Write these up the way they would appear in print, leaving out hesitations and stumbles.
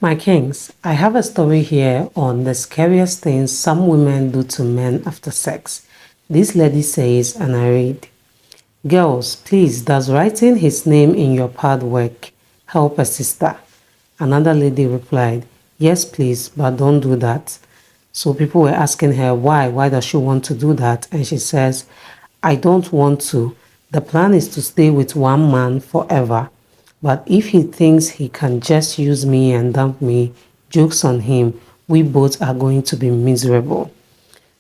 My kings, I have a story here on the scariest things some women do to men after sex. This lady says, and I read, "Girls, please, does writing his name in your pad work? Help a sister." Another lady replied, "Yes, please, but don't do that." So people were asking her why. Why does she want to do that? And she says, "I don't want to. The plan is to stay with one man forever. But if he thinks he can just use me and dump me, joke's on him. We both are going to be miserable."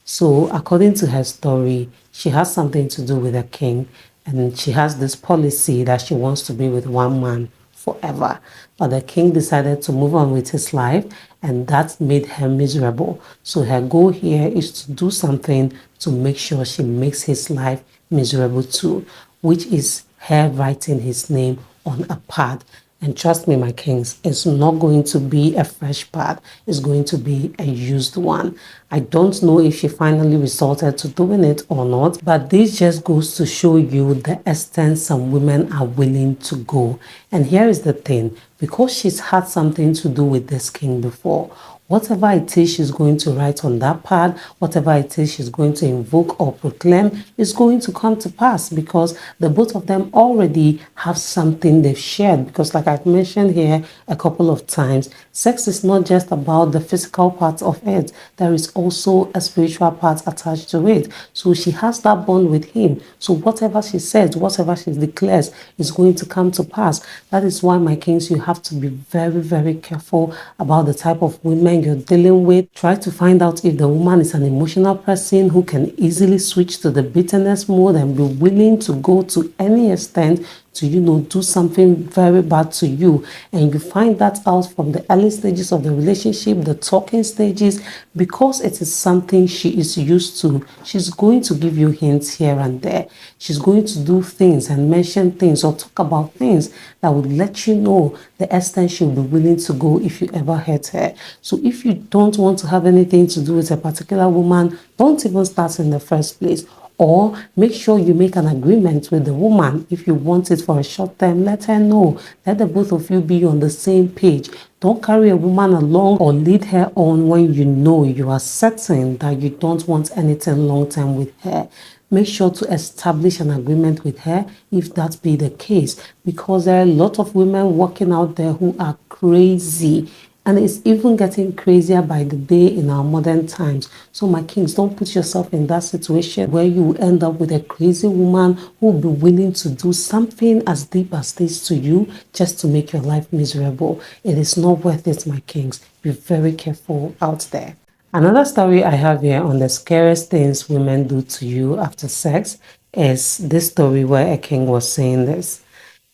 So, according to her story, she has something to do with a king, and she has this policy that she wants to be with one man forever. But the king decided to move on with his life, and that made her miserable. So, her goal here is to do something to make sure she makes his life miserable too, which is her writing his name on a pad. And trust me, my kings, it's not going to be a fresh pad. It's going to be a used one. I don't know if she finally resorted to doing it or not, but this just goes to show you the extent some women are willing to go. And here is the thing, because she's had something to do with this king before, whatever it is she's going to write on that pad, whatever it is she's going to invoke or proclaim, is going to come to pass because the both of them already have something they've shared. Because like I've mentioned here a couple of times, sex is not just about the physical part of it. There is also a spiritual part attached to it. So she has that bond with him. So whatever she says, whatever she declares is going to come to pass. That is why, my kings, you have to be very, very careful about the type of women you're dealing with. Try to find out if the woman is an emotional person who can easily switch to the bitterness mode and be willing to go to any extent to, do something very bad to you. And you find that out from the early stages of the relationship, the talking stages, because it is something she is used to. She's going to give you hints here and there. She's going to do things and mention things or talk about things that would let you know the extent she'll be willing to go if you ever hurt her. So if you don't want to have anything to do with a particular woman, don't even start in the first place. Or make sure you make an agreement with the woman. If you want it for a short term, let her know. Let the both of you be on the same page. Don't carry a woman along or lead her on when you know you are certain that you don't want anything long term with her. Make sure to establish an agreement with her if that be the case, because there are a lot of women walking out there who are crazy. And it's even getting crazier by the day in our modern times. So my kings, don't put yourself in that situation where you end up with a crazy woman who will be willing to do something as deep as this to you just to make your life miserable. It is not worth it, my kings. Be very careful out there. Another story I have here on the scariest things women do to you after sex is this story where a king was saying this.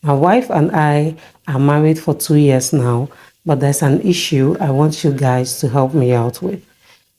"My wife and I are married for 2 years now, but there's an issue I want you guys to help me out with.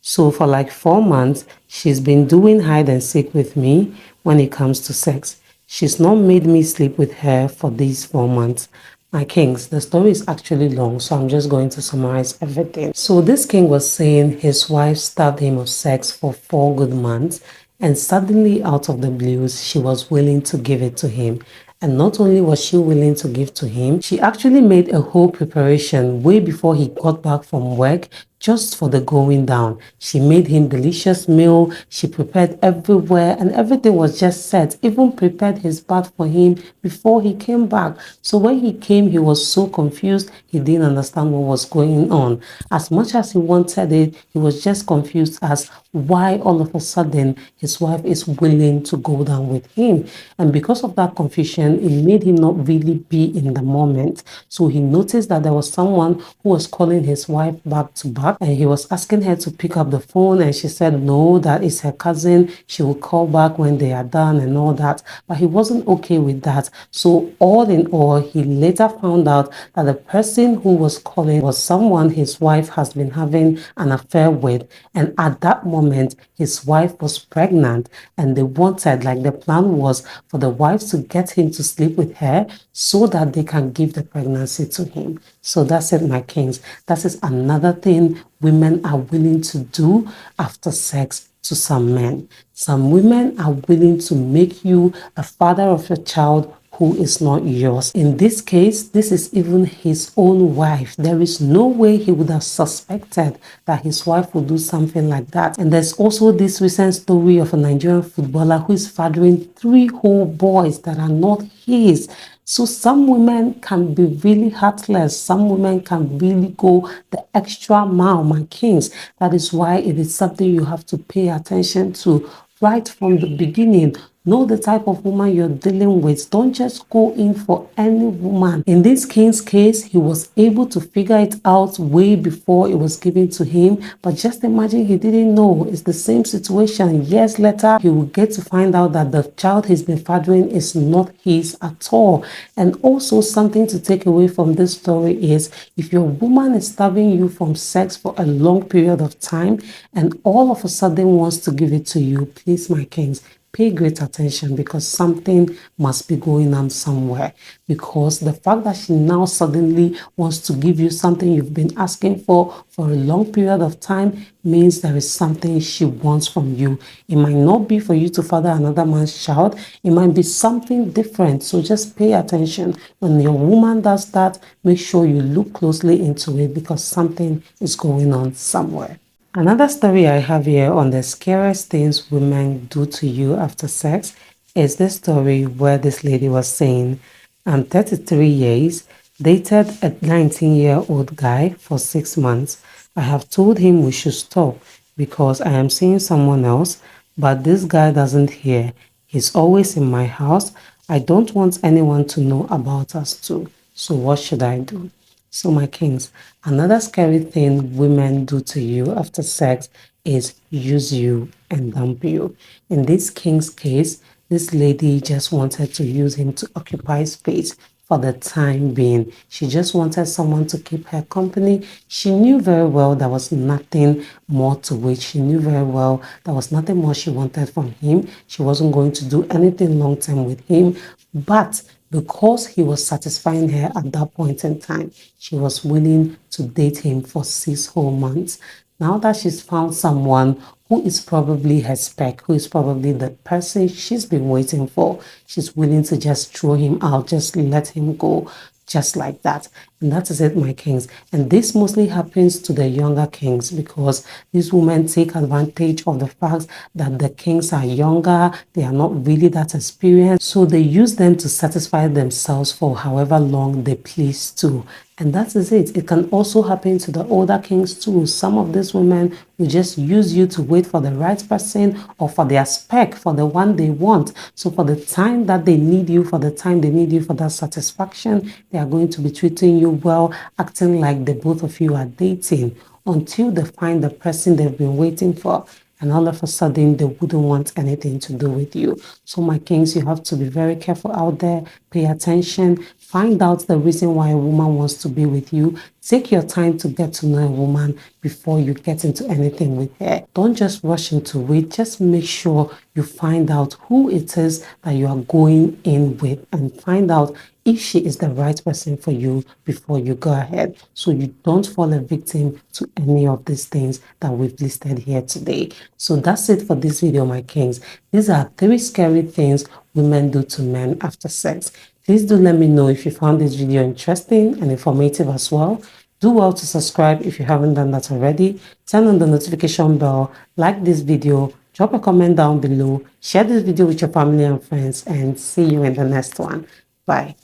So for like 4 months, she's been doing hide and seek with me when it comes to sex. She's not made me sleep with her for these 4 months." My kings, the story is actually long, so I'm just going to summarize everything. So this king was saying his wife starved him of sex for 4 good months, and suddenly out of the blues, she was willing to give it to him. And not only was she willing to give to him, she actually made a whole preparation way before he got back from work just for the going down. She made him delicious meal, she prepared everywhere, and everything was just set, even prepared his bath for him before he came back. So when he came, he was so confused, he didn't understand what was going on. As much as he wanted it, he was just confused as why all of a sudden his wife is willing to go down with him. And because of that confusion, it made him not really be in the moment. So he noticed that there was someone who was calling his wife back to back, and he was asking her to pick up the phone, and she said no, that is her cousin, she will call back when they are done and all that. But he wasn't okay with that. So all in all, he later found out that the person who was calling was someone his wife has been having an affair with, and at that moment his wife was pregnant, and they wanted, like the plan was for the wife to get him to sleep with her so that they can give the pregnancy to him. So that's it, my kings. That is another thing women are willing to do after sex to some men. Some women are willing to make you a father of a child who is not yours. In this case, this is even his own wife. There is no way he would have suspected that his wife would do something like that. And there's also this recent story of a Nigerian footballer who is fathering 3 whole boys that are not his. So some women can be really heartless. Some women can really go the extra mile, my kings. That is why it is something you have to pay attention to right from the beginning. Know the type of woman you're dealing with. Don't just go in for any woman. In this king's case, he was able to figure it out way before it was given to him. But just imagine he didn't know. It's the same situation. Years later, he will get to find out that the child he's been fathering is not his at all. And also something to take away from this story is if your woman is starving you from sex for a long period of time and all of a sudden wants to give it to you, please, my kings, pay great attention because something must be going on somewhere. Because the fact that she now suddenly wants to give you something you've been asking for a long period of time means there is something she wants from you. It might not be for you to father another man's child. It might be something different. So just pay attention. When your woman does that, make sure you look closely into it because something is going on somewhere. Another story I have here on the scariest things women do to you after sex is this story where this lady was saying, I'm 33 years, dated a 19-year-old guy for 6 months. I have told him we should stop because I am seeing someone else, but this guy doesn't hear. He's always in my house. I don't want anyone to know about us too. So what should I do? So my kings, another scary thing women do to you after sex is use you and dump you. In this king's case, this lady just wanted to use him to occupy space for the time being. She just wanted someone to keep her company. She knew very well there was nothing more to it. She knew very well there was nothing more she wanted from him. She wasn't going to do anything long term with him. But because he was satisfying her at that point in time, she was willing to date him for 6 whole months. Now that she's found someone who is probably her spec, who is probably the person she's been waiting for, she's willing to just throw him out, just let him go, just like that. And that is it, my kings. And this mostly happens to the younger kings because these women take advantage of the fact that the kings are younger, they are not really that experienced, so they use them to satisfy themselves for however long they please to. And that is it. It can also happen to the older kings too. Some of these women will just use you to wait for the right person or for their spec, for the one they want. So for the time that they need you, for the time they need you for that satisfaction, they are going to be treating you well, acting like the both of you are dating until they find the person they've been waiting for. And all of a sudden, they wouldn't want anything to do with you. So my kings, you have to be very careful out there. Pay attention. Find out the reason why a woman wants to be with you. Take your time to get to know a woman before you get into anything with her. Don't just rush into it. Just make sure you find out who it is that you are going in with and find out if she is the right person for you before you go ahead, so you don't fall a victim to any of these things that we've listed here today. So that's it for this video, my kings. These are 3 scary things women do to men after sex. Please do let me know if you found this video interesting and informative as well. Do well to subscribe if you haven't done that already. Turn on the notification bell, like this video, drop a comment down below, share this video with your family and friends, and see you in the next one. Bye.